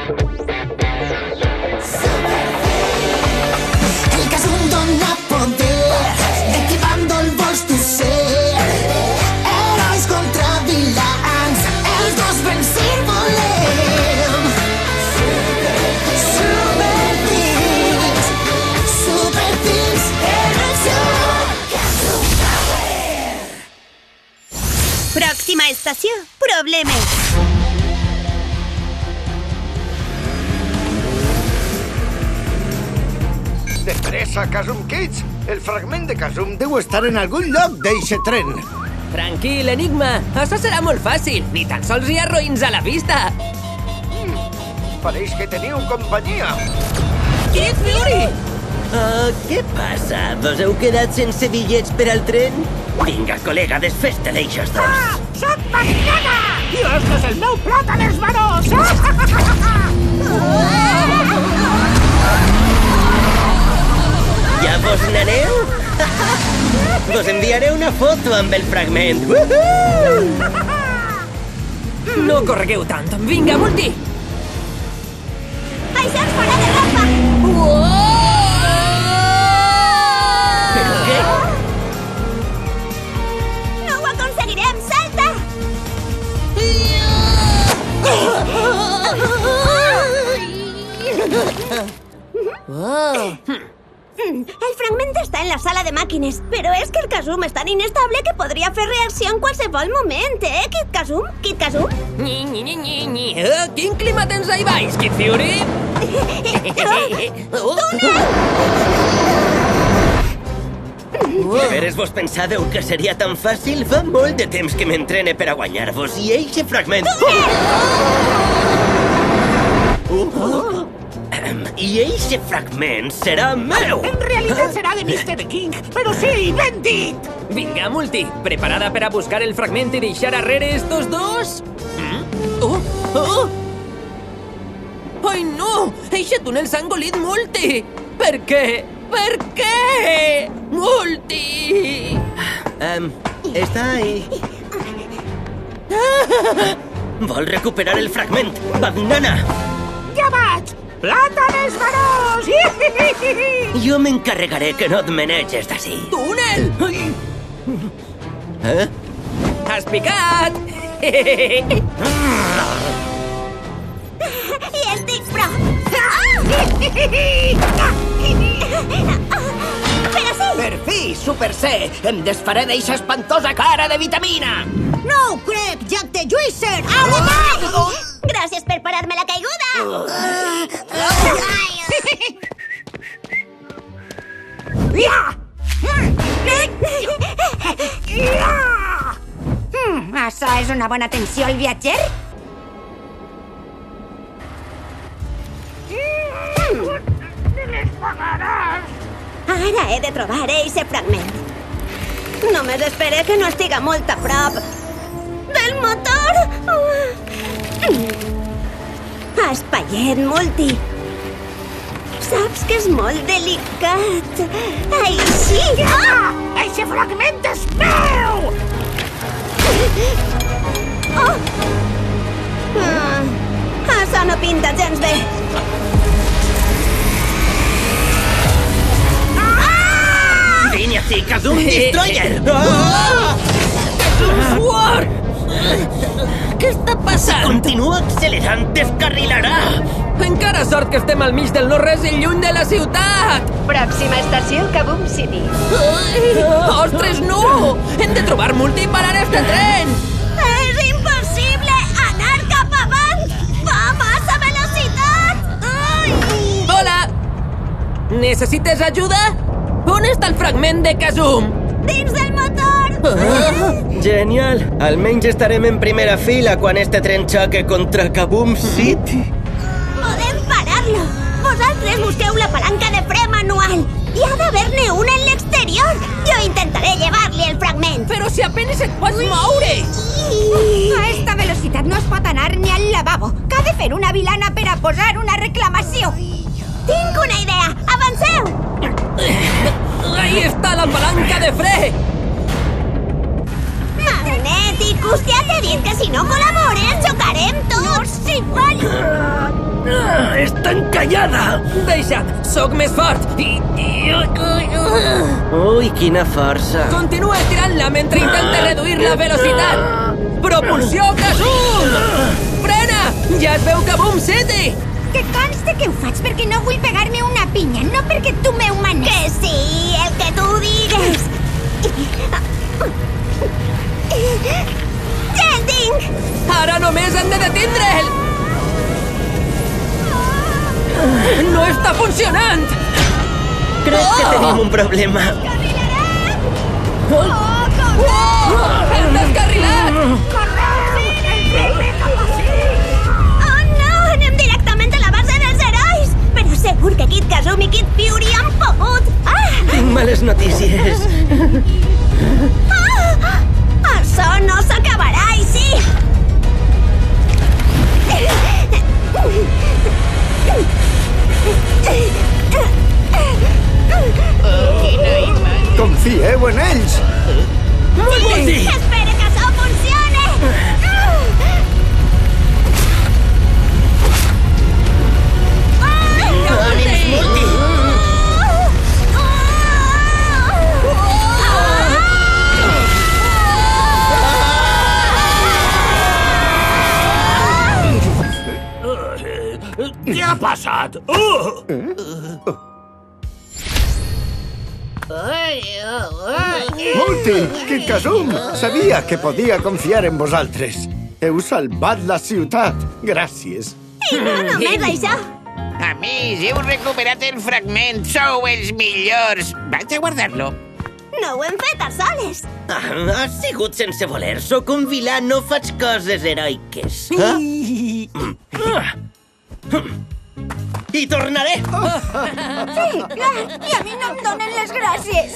El Kazum dona poder, de qui bàndol vols tu ser? Herois contra vilans, els dos vencir volem. Super Teams, erupció, Kazum Power. Pròxima estació, problemes. De pressa, Kazum Kids! El fragment de Kazum deu estar en algun lloc d'eixe tren. Tranquil, Enigma. Això serà molt fàcil. Ni tan sols hi ha roïns a la pista. Pareix que teniu companyia. Kid Fury! Què passa? Vos heu quedat sense bitllets per al tren? Vinga, col·lega, desfes-te d'eixos dos. Soc Magnana! I este és el meu plàtan esbarós! Ja vos n'aneu? Vos enviaré una foto amb el fragment. No corregueu tant. Vinga, Multi! Això és fora de rampa. Però què? No ho aconseguirem, salta! El fragment està en la sala de màquines, però és que el Kazum és tan inestable que podria fer reacció en qualsevol moment, Kid Kazum? Kid Kazum? Ni. Quin clima tens ahí baix, Kid Fury? De veres vos pensàveu que seria tan fàcil? Fa molt de temps que m'entrene per a guanyar-vos i eixe fragment... I eixe fragment serà meu! En realitat serà de Mr. King, però sí, ben dit! Vinga, Multi, preparada per a buscar el fragment i deixar arrere estos dos? Ai, no! Eixe túnel s'ha engolit, Multi! Per què? Per què? Multi! Està ahí. Vol recuperar el fragment, Magnana! Ja vaig! Plàtan esbarós! Jo m'encarregaré que no et meneges d'ací. Túnel! Has picat! I estic prop! Però sí! Per fi, Super C! Em desfaré d'eixa espantosa cara de vitamina! No ho crec, Jack the Juicer! Gràcies per parar-me la caiguda! Això és una bona atenció al viatger? Ara he de trobar eixe fragment. Només espere que no estiga molt a prop del motor. Espaiet, Multi. Saps que és molt delicat. Així. Eixe fragment és meu! Això no pinta gens bé. Vine així, Kazum Destroyer! Sword! Què està passant? Continua accelerant, descarrilarà! Encara sort que estem al mig del no-res i lluny de la ciutat! Pròxima estació, Kaboom City. Ostres, no! Hem de trobar Multi i parar este tren! És impossible anar cap avant! Va a massa velocitat! Hola! Necessites ajuda? On està el fragment de Kazum? Dins del motor! Genial! Almenys estarem en primera fila quan este tren xoque contra Kaboom City. Podem parar-lo! Vosaltres busqueu la palanca de fre manual! Hi ha d'haver-ne una en l'exterior! Jo intentaré llevar-li el fragment! Però si apenas et pots moure! A esta velocitat no es pot anar ni al lavabo. Que ha de fer una vilana per a posar una reclamació. Tinc una idea! Avanceu! Ahí està la palanca de fre! Magneticus, ja t'he dit que si no col·labores xocarem tots! Si fallo... Està encallada! Deixa't, sóc més fort i... Ui, quina força. Continua estirant-la mentre intenta reduir la velocitat! Propulsió Kazum! Frena! Ja es veu que Boom City! Que conste que ho faig perquè no vull pegar-me una pinya, no perquè tu m'ho manes. Que sí, el que tu digues. Ja el tinc! Ara només han de detindre'l! No està funcionant! Crec que tenim un problema. Hem descarrilat! Oh no, anem directament a la base dels herois! Però segur que Kid Kazum i Kid Fury han pogut... Males notícies. Això no s'acabarà així! Confieu en ells! Multi! Espera que això funcione! Ànims, Multi! Què ha passat? Multi! Kid Kazum! Sabia que podia confiar en vosaltres. Heu salvat la ciutat. Gràcies. I no només això! Amics, heu recuperat el fragment. Sou els millors. Vaig a guardar-lo. No ho hem fet a soles! Ha sigut sense voler. Sóc un vilà, no faig coses heroiques. Hi tornaré! Sí, clar, i a mi no em donen les gràcies.